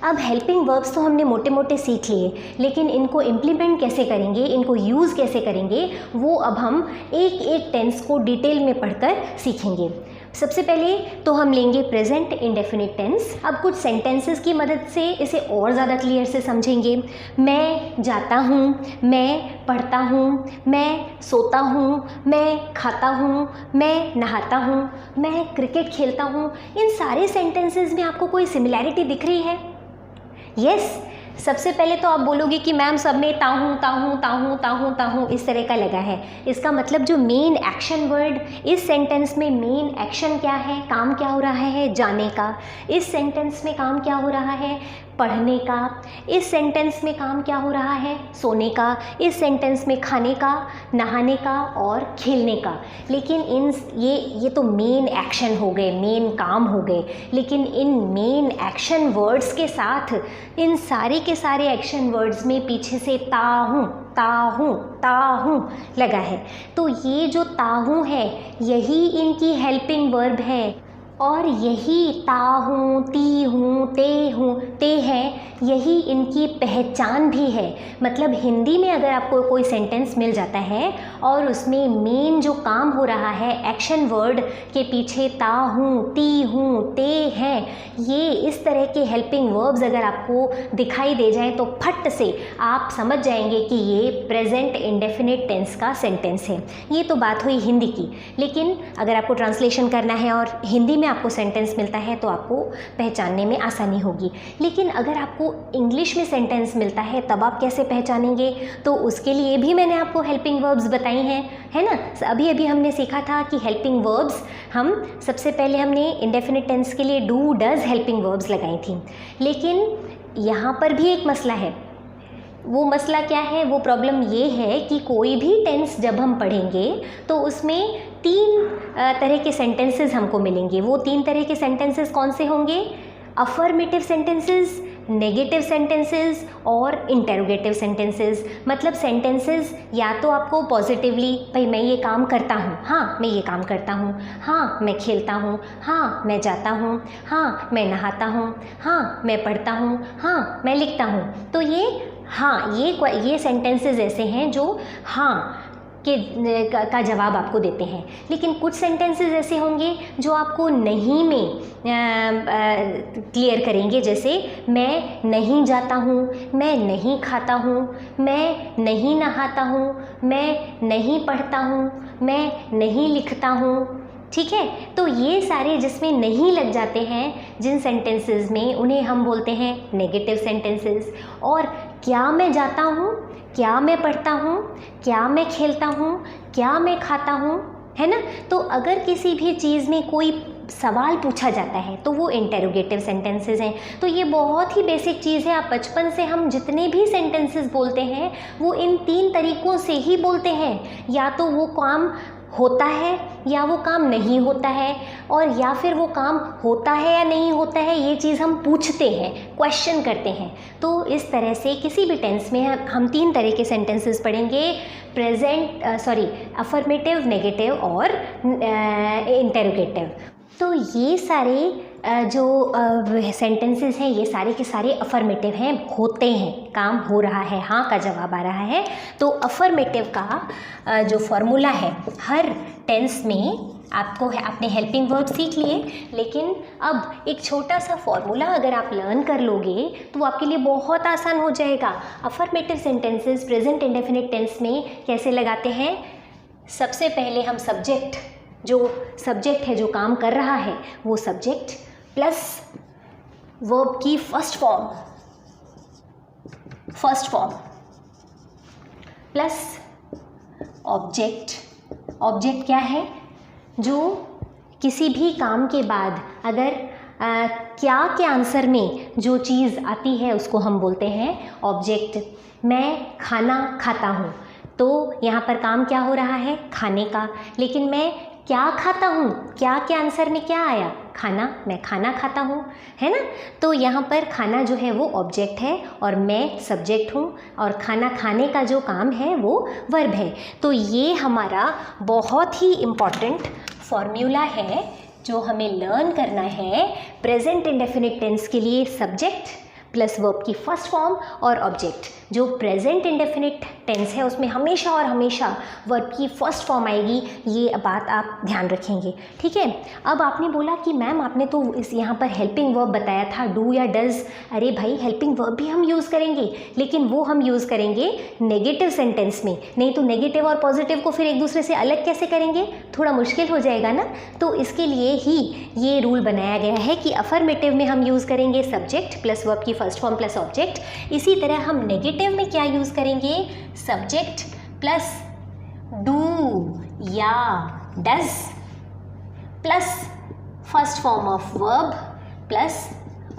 अब helping verbs तो हमने मोटे मोटे सीख लिए, लेकिन इनको इम्प्लीमेंट कैसे करेंगे, इनको यूज़ कैसे करेंगे, वो अब हम एक एक टेंस को डिटेल में पढ़कर सीखेंगे। सबसे पहले तो हम लेंगे प्रेजेंट इंडेफिनिट टेंस। अब कुछ सेंटेंसेस की मदद से इसे और ज़्यादा क्लियर से समझेंगे। मैं जाता हूँ, मैं पढ़ता हूँ, मैं सोता हूँ, मैं खाता हूँ, मैं नहाता हूँ, मैं क्रिकेट खेलता हूँ। इन सारे सेंटेंसेस में आपको कोई सिमिलैरिटी दिख रही है? यस। सबसे पहले तो आप बोलोगे कि मैम सब में ताहूँ ताहूँ ताहूँ ताहूँ ताहूँ इस तरह का लगा है। इसका मतलब जो मेन एक्शन वर्ड इस सेंटेंस में, मेन एक्शन क्या है, काम क्या हो रहा है, जाने का। इस सेंटेंस में काम क्या हो रहा है, पढ़ने का। इस सेंटेंस में काम क्या हो रहा है, सोने का। इस सेंटेंस में खाने का, नहाने का और खेलने का। लेकिन ये तो मेन एक्शन हो गए, मेन काम हो गए। लेकिन इन मेन एक्शन वर्ड्स के साथ इन सारे के सारे एक्शन वर्ड्स में पीछे से ताहूँ ताहूँ ताहूँ लगा है। तो ये जो ताहूँ है यही इनकी हेल्पिंग वर्ब है, और यही ताहूँ ती हूँ ते है, यही इनकी पहचान भी है। मतलब हिंदी में अगर आपको कोई सेंटेंस मिल जाता है और उसमें मेन जो काम हो रहा है एक्शन वर्ड के पीछे ताहूँ ती हूँ ते हैं, ये इस तरह के हेल्पिंग वर्ब्स अगर आपको दिखाई दे जाएं तो फट से आप समझ जाएंगे कि ये प्रेजेंट इंडेफिनिट टेंस का सेंटेंस है। ये तो बात हुई हिंदी की। लेकिन अगर आपको ट्रांसलेशन करना है और हिंदी में आपको सेंटेंस मिलता है तो आपको पहचानने में आसानी होगी। लेकिन अगर आपको इंग्लिश में सेंटेंस मिलता है तब आप कैसे पहचानेंगे? तो उसके लिए भी मैंने आपको हेल्पिंग वर्ब्स बताई हैं, है ना। अभी अभी हमने सीखा था कि हेल्पिंग वर्ब्स हम सबसे पहले हमने इंडेफिनिट टेंस के लिए डू डज हेल्पिंग वर्ब्स लगाई थी। लेकिन यहाँ पर भी एक मसला है। वो मसला क्या है, वो प्रॉब्लम ये है कि कोई भी टेंस जब हम पढ़ेंगे तो उसमें 3 तरह के सेंटेंसेस हमको मिलेंगे। वो 3 तरह के सेंटेंसेस कौन से होंगे? अफर्मेटिव सेंटेंसेस, नेगेटिव सेंटेंसेस और इंटेरोगेटिव सेंटेंसेस। मतलब सेंटेंसेस या तो आपको पॉजिटिवली, भाई मैं ये काम करता हूँ, हाँ मैं ये काम करता हूँ, हाँ मैं खेलता हूँ, हाँ मैं जाता हूँ, हाँ मैं नहाता हूँ, हाँ मैं पढ़ता हूँ, हाँ मैं लिखता हूँ। तो ये हाँ ये सेंटेंसेस ऐसे हैं जो हाँ का जवाब आपको देते हैं। लेकिन कुछ सेंटेंसेस ऐसे होंगे जो आपको नहीं में क्लियर करेंगे। जैसे मैं नहीं जाता हूँ, मैं नहीं खाता हूँ, मैं नहीं नहाता हूँ, मैं नहीं पढ़ता हूँ, मैं नहीं लिखता हूँ। ठीक है, तो ये सारे जिसमें नहीं लग जाते हैं जिन सेंटेंसेस में, उन्हें हम बोलते हैं नेगेटिव सेंटेंसेस। और क्या मैं जाता हूँ, क्या मैं पढ़ता हूँ, क्या मैं खेलता हूँ, क्या मैं खाता हूँ, है ना। तो अगर किसी भी चीज़ में कोई सवाल पूछा जाता है तो वो इंटेरोगेटिव सेंटेंसेस हैं। तो ये बहुत ही बेसिक चीज़ है। आप बचपन से हम जितने भी सेंटेंसेस बोलते हैं वो इन 3 तरीक़ों से ही बोलते हैं। या तो वो काम होता है या वो काम नहीं होता है, और या फिर वो काम होता है या नहीं होता है, ये चीज़ हम पूछते हैं, क्वेश्चन करते हैं। तो इस तरह से किसी भी टेंस में हम 3 तरह के सेंटेंसेस पढ़ेंगे, अफर्मेटिव, नेगेटिव और इंटेरोगेटिव। तो ये सारे जो सेंटेंसेस हैं ये सारे के सारे अफर्मेटिव हैं, होते हैं, काम हो रहा है, हाँ का जवाब आ रहा है। तो अफर्मेटिव का जो फॉर्मूला है हर टेंस में आपको है, आपने हेल्पिंग वर्ब सीख लिए। लेकिन अब एक छोटा सा फॉर्मूला अगर आप लर्न कर लोगे तो आपके लिए बहुत आसान हो जाएगा। Affirmative sentences present indefinite tense में कैसे लगाते हैं? सबसे पहले हम सब्जेक्ट है, जो काम कर रहा है वो सब्जेक्ट प्लस वर्ब की फर्स्ट फॉर्म प्लस ऑब्जेक्ट क्या है? जो किसी भी काम के बाद अगर क्या के आंसर में जो चीज़ आती है उसको हम बोलते हैं ऑब्जेक्ट। मैं खाना खाता हूँ, तो यहाँ पर काम क्या हो रहा है? खाने का। लेकिन मैं क्या खाता हूँ, क्या के आंसर में क्या आया? खाना, मैं खाना खाता हूँ, है ना। तो यहाँ पर खाना जो है वो ऑब्जेक्ट है और मैं सब्जेक्ट हूँ, और खाना खाने का जो काम है वो वर्ब है। तो ये हमारा बहुत ही इम्पॉर्टेंट फॉर्मूला है जो हमें लर्न करना है प्रेजेंट इंडेफिनिट टेंस के लिए। सब्जेक्ट प्लस वर्ब की फर्स्ट फॉर्म और ऑब्जेक्ट। जो प्रेजेंट इंडेफिनिट टेंस है उसमें हमेशा और हमेशा वर्ब की फर्स्ट फॉर्म आएगी, ये बात आप ध्यान रखेंगे, ठीक है। अब आपने बोला कि मैम आपने तो इस यहाँ पर हेल्पिंग वर्ब बताया था, डू या डज। अरे भाई, हेल्पिंग वर्ब भी हम यूज़ करेंगे, लेकिन वो हम यूज़ करेंगे नेगेटिव सेंटेंस में, नहीं तो नेगेटिव और पॉजिटिव को फिर एक दूसरे से अलग कैसे करेंगे, थोड़ा मुश्किल हो जाएगा ना। तो इसके लिए ही ये रूल बनाया गया है कि अफर्मेटिव में हम यूज़ करेंगे सब्जेक्ट प्लस वर्ब की फर्स्ट फॉर्म प्लस ऑब्जेक्ट। इसी तरह हम नेगेटिव में क्या यूज़ करेंगे, सब्जेक्ट प्लस डू या does plus first form of verb plus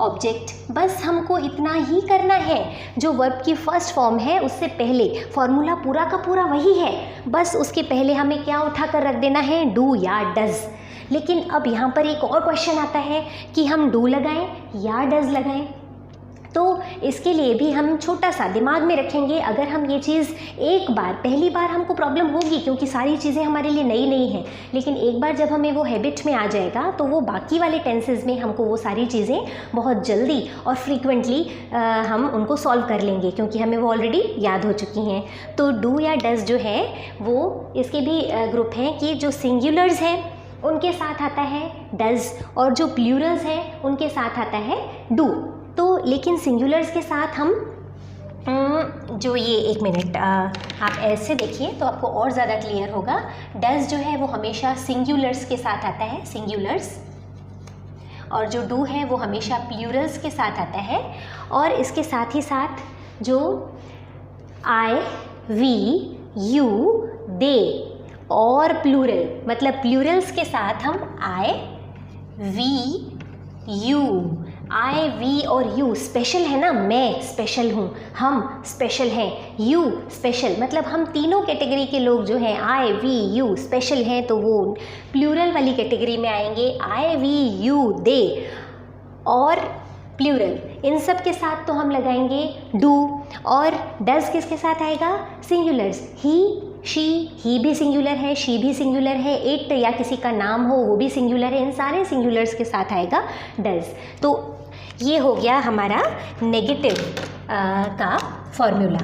object. बस हमको इतना ही करना है। जो वर्ब की फर्स्ट फॉर्म है उससे पहले फॉर्मूला पूरा का पूरा वही है, बस उसके पहले हमें क्या उठा कर रख देना है, डू या डज। लेकिन अब यहाँ पर एक और क्वेश्चन आता है कि हम डू लगाएं या डज लगाएं। तो इसके लिए भी हम छोटा सा दिमाग में रखेंगे। अगर हम ये चीज़ एक बार, पहली बार हमको प्रॉब्लम होगी क्योंकि सारी चीज़ें हमारे लिए नई नई हैं, लेकिन एक बार जब हमें वो हैबिट में आ जाएगा तो वो बाकी वाले टेंसेस में हमको वो सारी चीज़ें बहुत जल्दी और फ्रीक्वेंटली हम उनको सॉल्व कर लेंगे क्योंकि हमें वो ऑलरेडी याद हो चुकी हैं। तो डू या डज जो है वो इसके भी ग्रुप हैं कि जो सिंगुलर्स हैं उनके साथ आता है डज और जो प्लूरल्स हैं उनके साथ आता है डू। तो लेकिन सिंगुलर्स के साथ हम जो ये, एक मिनट, आप ऐसे देखिए तो आपको और ज़्यादा क्लियर होगा। डज जो है वो हमेशा सिंगुलर्स के साथ आता है, सिंगुलर्स, और जो डू है वो हमेशा प्लूरल्स के साथ आता है। और इसके साथ ही साथ जो आई, वी, यू, दे और प्लूरल, मतलब प्लूरल्स के साथ हम आई, वी, यू, आई, वी और यू स्पेशल है ना, मैं स्पेशल हूँ, हम स्पेशल हैं, यू स्पेशल, मतलब हम तीनों कैटेगरी के लोग जो हैं आई, वी, यू स्पेशल हैं, तो वो प्लूरल वाली कैटेगरी में आएंगे। आई, वी, यू, दे और प्लूरल, इन सब के साथ तो हम लगाएंगे डू। और डज किसके साथ आएगा, सिंगुलर्स, ही भी सिंगुलर है, शी भी सिंगुलर है, इट या किसी का नाम हो वो भी सिंगुलर है, इन सारे सिंगुलर्स के साथ आएगा डज। तो ये हो गया हमारा नेगेटिव का फॉर्मूला।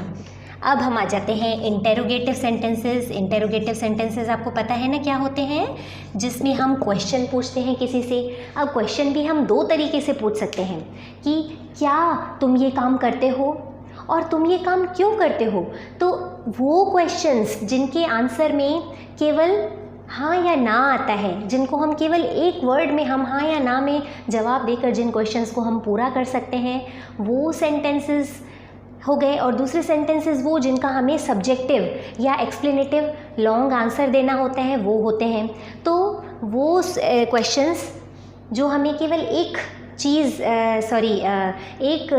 अब हम आ जाते हैं इंटेरोगेटिव सेंटेंसेस। इंटेरोगेटिव सेंटेंसेस आपको पता है ना क्या होते हैं, जिसमें हम क्वेश्चन पूछते हैं किसी से। अब क्वेश्चन भी हम दो तरीके से पूछ सकते हैं कि क्या तुम ये काम करते हो और तुम ये काम क्यों करते हो। तो वो क्वेश्चंस जिनके आंसर में केवल हाँ या ना आता है, जिनको हम केवल एक वर्ड में हम हाँ या ना में जवाब देकर जिन क्वेश्चंस को हम पूरा कर सकते हैं, वो सेंटेंसेस हो गए। और दूसरे सेंटेंसेस वो जिनका हमें सब्जेक्टिव या एक्सप्लेनेटिव लॉन्ग आंसर देना होता है, वो होते हैं। तो वो क्वेश्चंस जो हमें केवल एक चीज़ एक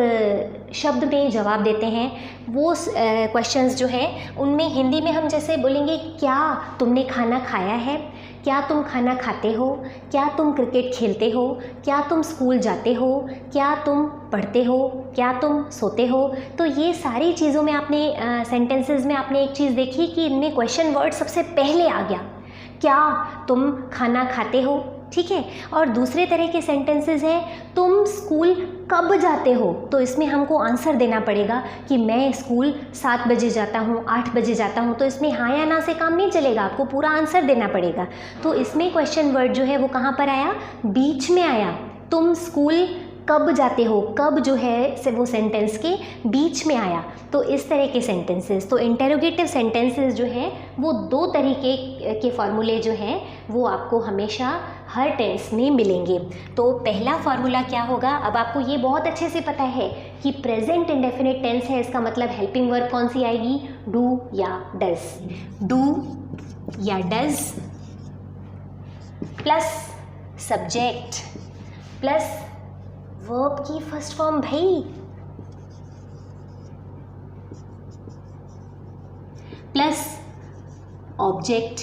शब्द में जवाब देते हैं, वो क्वेश्चंस जो हैं उनमें हिंदी में हम जैसे बोलेंगे, क्या तुमने खाना खाया है, क्या तुम खाना खाते हो, क्या तुम क्रिकेट खेलते हो, क्या तुम स्कूल जाते हो, क्या तुम पढ़ते हो, क्या तुम सोते हो। तो ये सारी चीज़ों में आपने सेंटेंसेस में आपने एक चीज़ देखी कि इनमें क्वेश्चन वर्ड सबसे पहले आ गया, क्या तुम खाना खाते हो, ठीक है। और दूसरे तरह के सेंटेंसेस हैं, तुम स्कूल कब जाते हो, तो इसमें हमको आंसर देना पड़ेगा कि मैं स्कूल 7 बजे जाता हूँ, 8 बजे जाता हूँ। तो इसमें हाँ या ना से काम नहीं चलेगा, आपको पूरा आंसर देना पड़ेगा। तो इसमें क्वेश्चन वर्ड जो है वो कहाँ पर आया, बीच में आया। तुम स्कूल कब जाते हो, कब जो है से वो सेंटेंस के बीच में आया। तो इस तरह के सेंटेंसेस, तो इंटेरोगेटिव सेंटेंसेस जो हैं वो दो तरीके के फॉर्मूले जो हैं वो आपको हमेशा हर टेंस में मिलेंगे। तो पहला फार्मूला क्या होगा, अब आपको ये बहुत अच्छे से पता है कि प्रेजेंट इंडेफिनिट टेंस है, इसका मतलब हेल्पिंग वर्ब कौन सी आएगी, डू या डज। डू या does plus subject plus verb की फर्स्ट फॉर्म भाई प्लस ऑब्जेक्ट।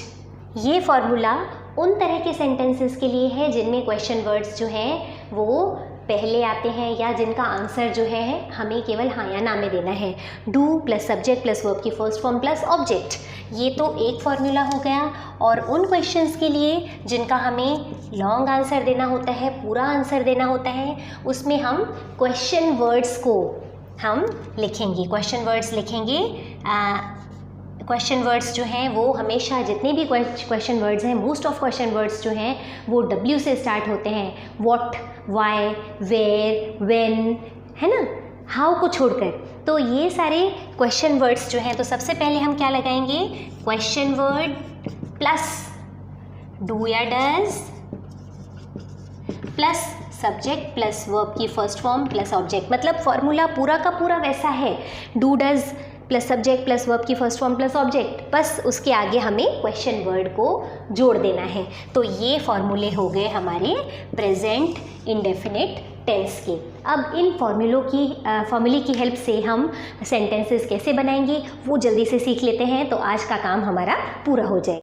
ये फॉर्मूला उन तरह के सेंटेंसेस के लिए है जिनमें क्वेश्चन वर्ड्स जो हैं वो पहले आते हैं या जिनका आंसर जो है हमें केवल हाँ या ना में देना है। Do plus subject plus verb की फर्स्ट फॉर्म प्लस ऑब्जेक्ट, ये तो एक फॉर्मूला हो गया। और उन क्वेश्चंस के लिए जिनका हमें लॉन्ग आंसर देना होता है, पूरा आंसर देना होता है, उसमें हम क्वेश्चन वर्ड्स को हम लिखेंगे, क्वेश्चन वर्ड्स लिखेंगे। क्वेश्चन वर्ड्स जो हैं वो हमेशा, जितने भी क्वेश्चन वर्ड्स हैं, मोस्ट ऑफ क्वेश्चन वर्ड्स जो हैं वो W से स्टार्ट होते हैं। व्हाट, व्हाई, वेयर, व्हेन, है ना, हाउ को छोड़कर। तो ये सारे क्वेश्चन वर्ड्स जो हैं, तो सबसे पहले हम क्या लगाएंगे, क्वेश्चन वर्ड प्लस डू या does plus subject plus verb की फर्स्ट फॉर्म प्लस ऑब्जेक्ट। मतलब फॉर्मूला पूरा का पूरा वैसा है, do does plus subject plus verb की फर्स्ट फॉर्म प्लस ऑब्जेक्ट, बस उसके आगे हमें क्वेश्चन वर्ड को जोड़ देना है। तो ये फॉर्मूले हो गए हमारे प्रेजेंट इंडेफिनिट टेंस के। अब इन फॉर्मूले की हेल्प से हम सेंटेंसेस कैसे बनाएंगे वो जल्दी से सीख लेते हैं, तो आज का काम हमारा पूरा हो जाए।